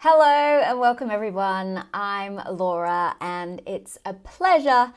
Hello and welcome everyone. I'm Laura and it's a pleasure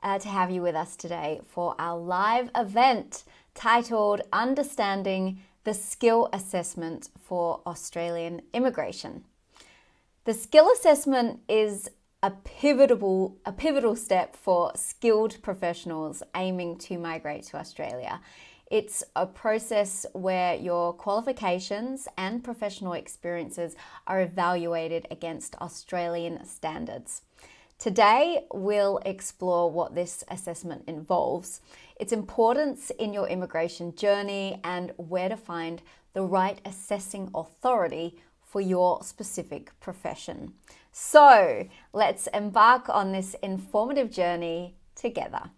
to have you with us today for our live event titled Understanding the Skill Assessment for Australian Immigration. The skill assessment is a pivotal step for skilled professionals aiming to migrate to Australia. It's a process where your qualifications and professional experiences are evaluated against Australian standards. Today, we'll explore what this assessment involves, its importance in your immigration journey, and where to find the right assessing authority for your specific profession. So, let's embark on this informative journey together.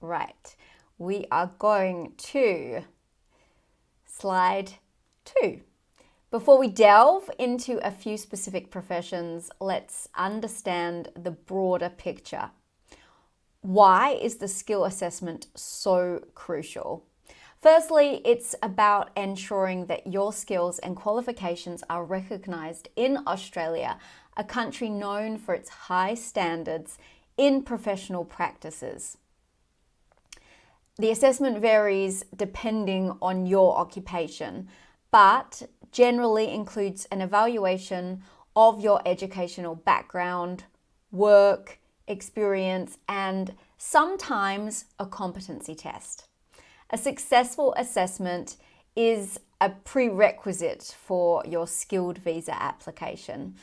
Right. We are going to slide 2. Before we delve into a few specific professions, let's understand the broader picture. Why is the skill assessment so crucial? Firstly, it's about ensuring that your skills and qualifications are recognised in Australia, a country known for its high standards in professional practices. The assessment varies depending on your occupation, but generally includes an evaluation of your educational background, work, experience, and sometimes a competency test. A successful assessment is a prerequisite for your skilled visa application.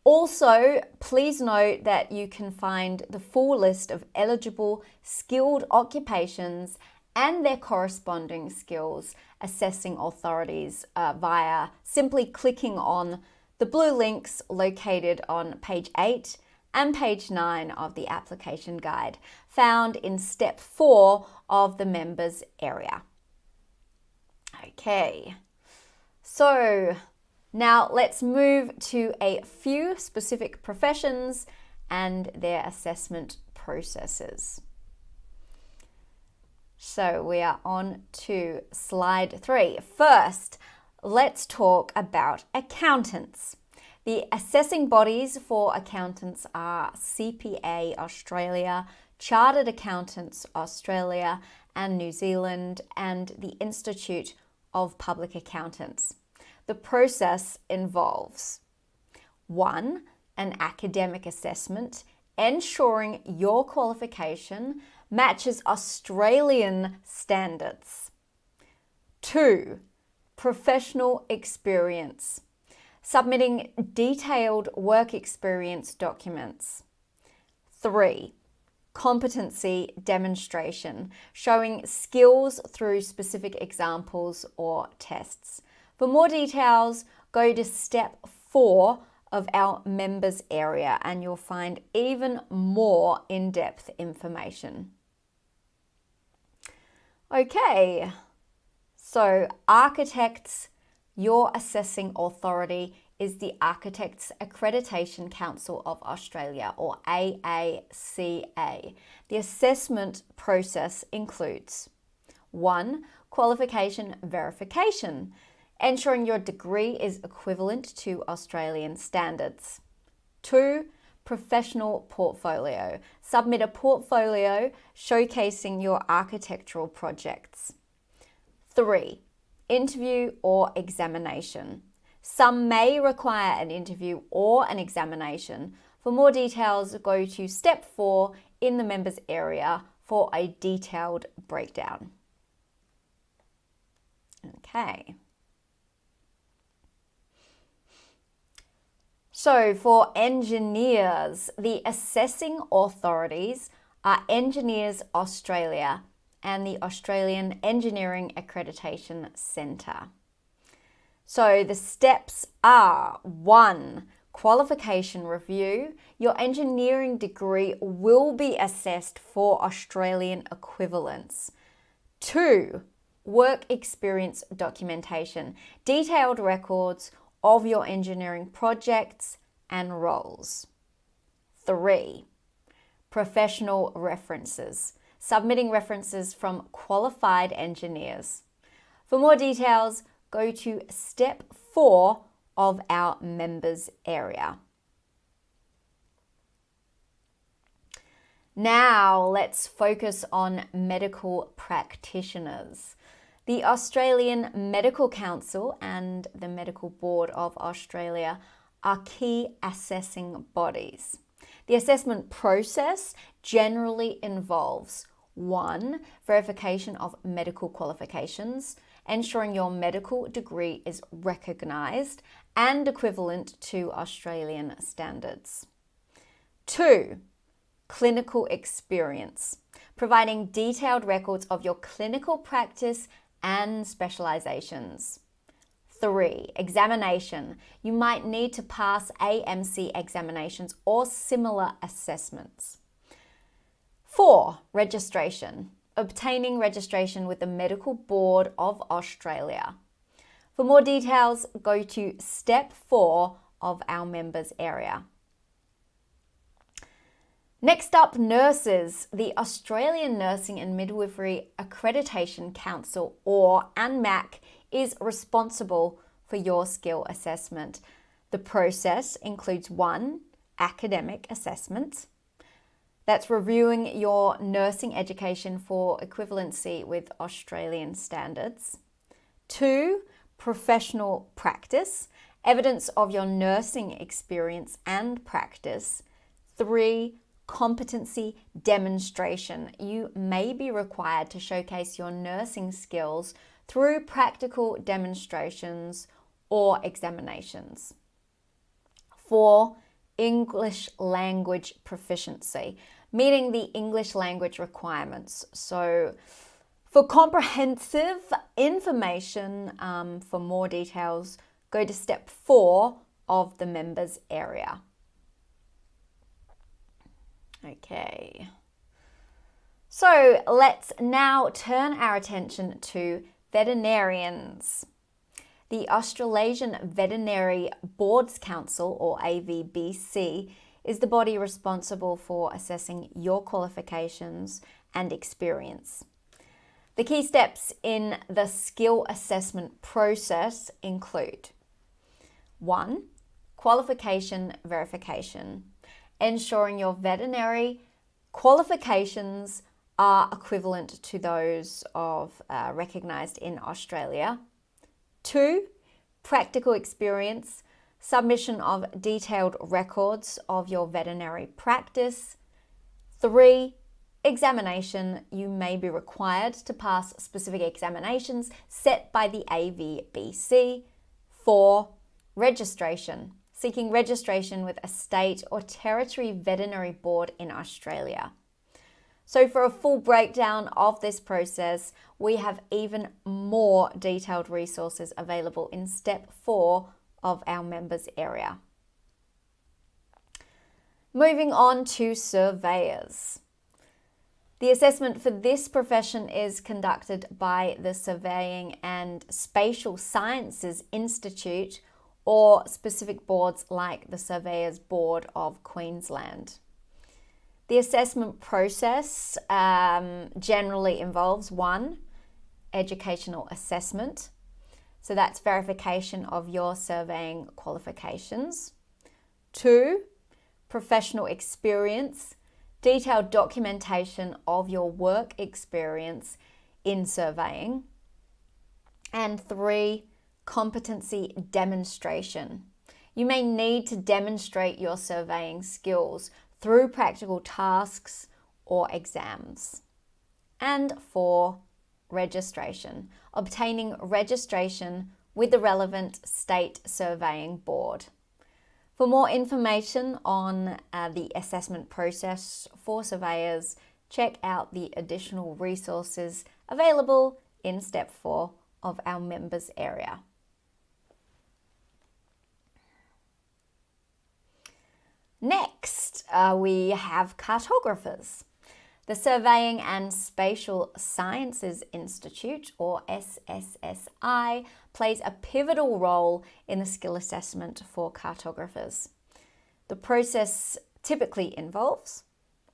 Also, please note that you can find the full list of eligible skilled occupations and their corresponding skills assessing authorities via simply clicking on the blue links located on page 8 and page 9 of the application guide, found in step 4 of the members area. Okay, so now let's move to a few specific professions and their assessment processes. So we are on to slide 3. First, let's talk about accountants. The assessing bodies for accountants are CPA Australia, Chartered Accountants Australia and New Zealand, and the Institute of Public Accountants. The process involves 1. An academic assessment, ensuring your qualification matches Australian standards. 2. Professional experience, submitting detailed work experience documents. 3. Competency demonstration, showing skills through specific examples or tests. For more details, go to step 4 of our members area and you'll find even more in-depth information. Okay, so architects, your assessing authority is the Architects Accreditation Council of Australia, or AACA. The assessment process includes 1. Qualification verification, ensuring your degree is equivalent to Australian standards. 2. Professional portfolio. Submit a portfolio showcasing your architectural projects. 3. Interview or examination. Some may require an interview or an examination. For more details, go to step 4 in the members area for a detailed breakdown. Okay. So for engineers, the assessing authorities are Engineers Australia and the Australian Engineering Accreditation Centre. So the steps are 1. Qualification review. Your engineering degree will be assessed for Australian equivalence. 2. Work experience documentation. Detailed records of your engineering projects and roles. 3. Professional references. Submitting references from qualified engineers. For more details, go to step 4 of our members area. Now let's focus on medical practitioners. The Australian Medical Council and the Medical Board of Australia are key assessing bodies. The assessment process generally involves 1. Verification of medical qualifications, ensuring your medical degree is recognised and equivalent to Australian standards. 2. Clinical experience, providing detailed records of your clinical practice and specializations. 3. Examination. You might need to pass AMC examinations or similar assessments. 4. Registration. Obtaining registration with the Medical Board of Australia. For more details, go to step 4 of our members area. Next up, nurses. The Australian Nursing and Midwifery Accreditation Council, or ANMAC, is responsible for your skill assessment. The process includes 1. Academic assessment. That's reviewing your nursing education for equivalency with Australian standards. 2. Professional practice, evidence of your nursing experience and practice. 3. Competency demonstration. You may be required to showcase your nursing skills through practical demonstrations or examinations. 4. English language proficiency, meeting the English language requirements. So for comprehensive information, for more details, go to step 4 of the members area. Okay, so let's now turn our attention to veterinarians. The Australasian Veterinary Boards Council, or AVBC, is the body responsible for assessing your qualifications and experience. The key steps in the skill assessment process include 1. Qualification verification, ensuring your veterinary qualifications are equivalent to those of recognised in Australia. 2. Practical experience, submission of detailed records of your veterinary practice. 3. Examination. You may be required to pass specific examinations set by the AVBC. 4. Registration, seeking registration with a state or territory veterinary board in Australia. So for a full breakdown of this process, we have even more detailed resources available in step 4 of our members area. Moving on to surveyors. The assessment for this profession is conducted by the Surveying and Spatial Sciences Institute, or specific boards like the Surveyors Board of Queensland. The assessment process generally involves 1. Educational assessment. So that's verification of your surveying qualifications. 2. Professional experience, detailed documentation of your work experience in surveying. And 3. Competency demonstration. You may need to demonstrate your surveying skills through practical tasks or exams. And 4. Registration, obtaining registration with the relevant state surveying board. For more information on the assessment process for surveyors, check out the additional resources available in step 4 of our members area. Next, we have cartographers. The Surveying and Spatial Sciences Institute, or SSSI, plays a pivotal role in the skill assessment for cartographers. The process typically involves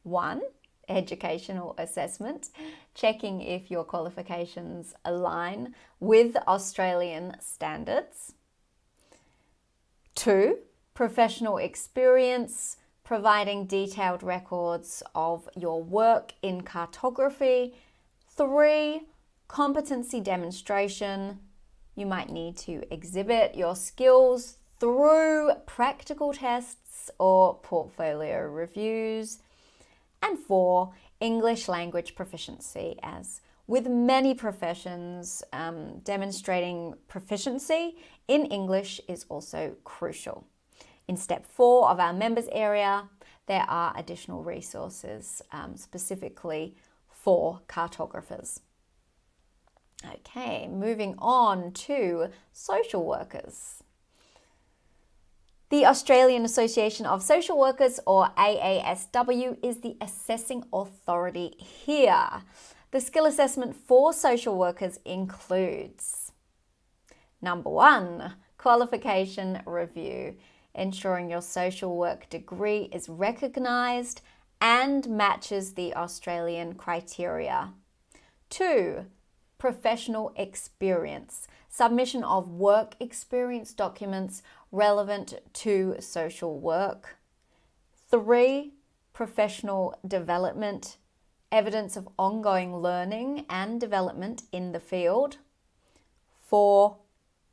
1. Educational assessment, checking if your qualifications align with Australian standards. 2, professional experience, providing detailed records of your work in cartography. 3, competency demonstration. You might need to exhibit your skills through practical tests or portfolio reviews. And 4, English language proficiency. As with many professions, demonstrating proficiency in English is also crucial. In step 4 of our members area, there are additional resources specifically for cartographers. Okay, moving on to social workers. The Australian Association of Social Workers, or AASW, is the assessing authority here. The skill assessment for social workers includes: number 1, qualification review, ensuring your social work degree is recognised and matches the Australian criteria. 2, professional experience, submission of work experience documents relevant to social work. 3, professional development, evidence of ongoing learning and development in the field. 4,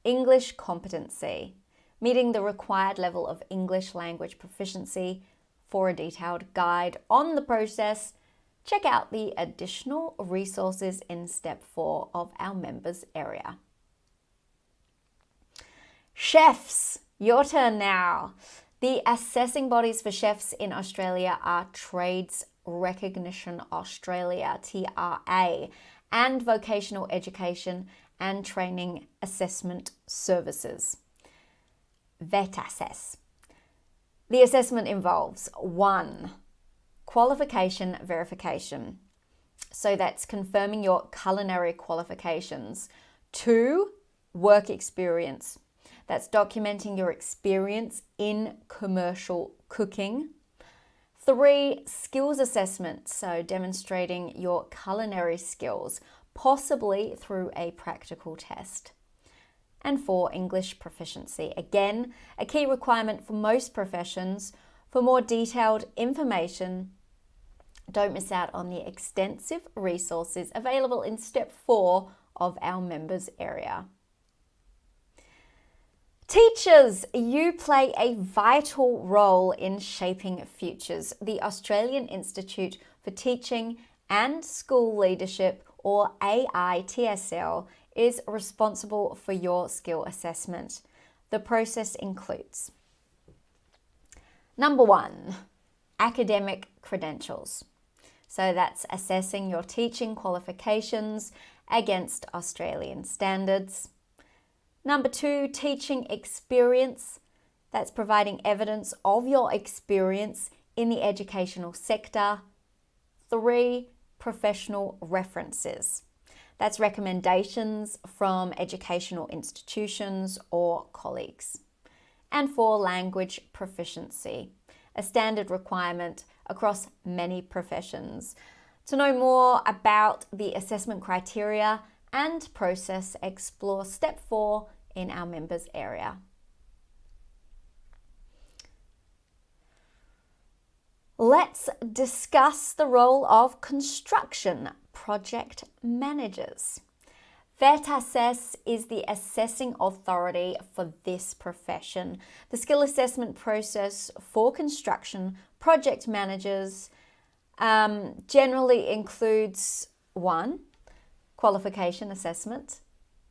English competency, meeting the required level of English language proficiency. For a detailed guide on the process, check out the additional resources in step 4 of our members area. Chefs, your turn now. The assessing bodies for chefs in Australia are Trades Recognition Australia, TRA, and Vocational Education and Training Assessment Services, VETASSES. The assessment involves: 1, qualification verification. So that's confirming your culinary qualifications. 2, work experience. That's documenting your experience in commercial cooking. 3, skills assessment. So demonstrating your culinary skills, possibly through a practical test. And 4, English proficiency. Again, a key requirement for most professions. For more detailed information, don't miss out on the extensive resources available in step 4 of our members area. Teachers, you play a vital role in shaping futures. The Australian Institute for Teaching and School Leadership, or AITSL, is responsible for your skill assessment. The process includes: number 1, academic credentials. So that's assessing your teaching qualifications against Australian standards. Number 2, teaching experience. That's providing evidence of your experience in the educational sector. 3, professional references. That's recommendations from educational institutions or colleagues. And 4, language proficiency, a standard requirement across many professions. To know more about the assessment criteria and process, explore step 4 in our members area. Let's discuss the role of construction project managers. VETASSES is the assessing authority for this profession. The skill assessment process for construction project managers generally includes: 1, qualification assessment.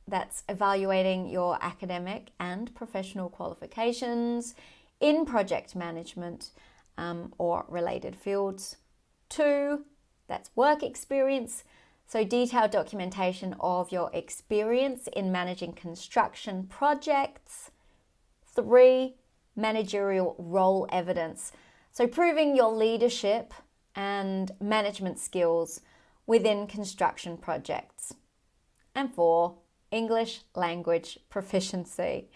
That's evaluating your academic and professional qualifications in project management or related fields. 2, that's work experience. So detailed documentation of your experience in managing construction projects. 3, managerial role evidence. So proving your leadership and management skills within construction projects. And 4, English language proficiency,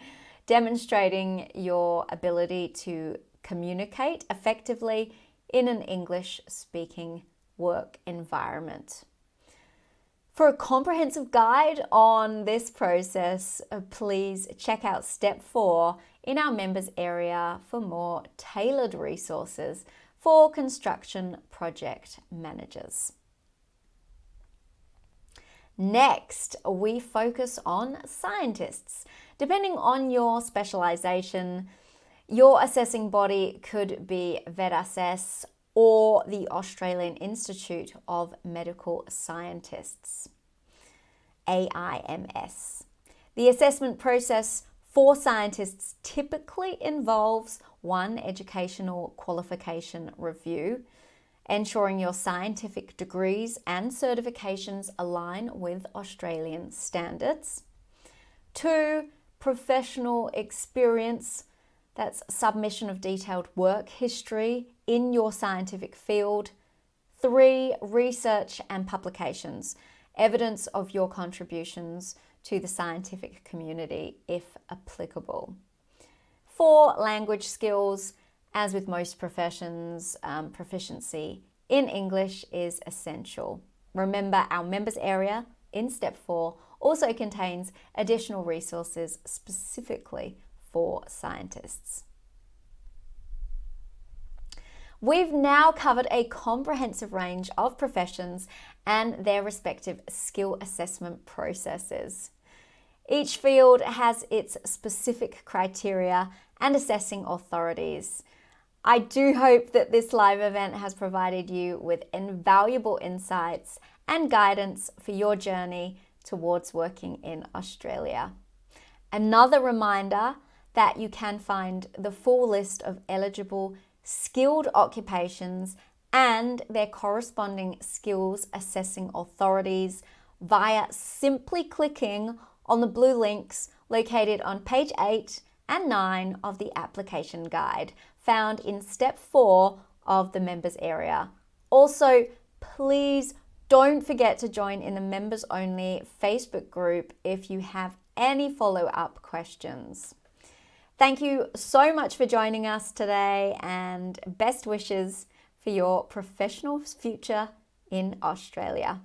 demonstrating your ability to communicate effectively in an English-speaking work environment. For a comprehensive guide on this process, please check out step 4 in our members area for more tailored resources for construction project managers. Next, we focus on scientists. Depending on your specialization, your assessing body could be VetAssess or the Australian Institute of Medical Scientists, AIMS. The assessment process for scientists typically involves one educational qualification review, ensuring your scientific degrees and certifications align with Australian standards. 2, professional experience. That's submission of detailed work history in your scientific field. 3, research and publications, evidence of your contributions to the scientific community if applicable. 4, language skills. As with most professions, proficiency in English is essential. Remember, our members area in step 4 also contains additional resources specifically for scientists. We've now covered a comprehensive range of professions and their respective skill assessment processes. Each field has its specific criteria and assessing authorities. I do hope that this live event has provided you with invaluable insights and guidance for your journey towards working in Australia. Another reminder that you can find the full list of eligible skilled occupations and their corresponding skills assessing authorities via simply clicking on the blue links located on page 8 and 9 of the application guide found in step 4 of the members area. Also, please don't forget to join in the members only Facebook group if you have any follow-up questions. Thank you so much for joining us today and best wishes for your professional future in Australia.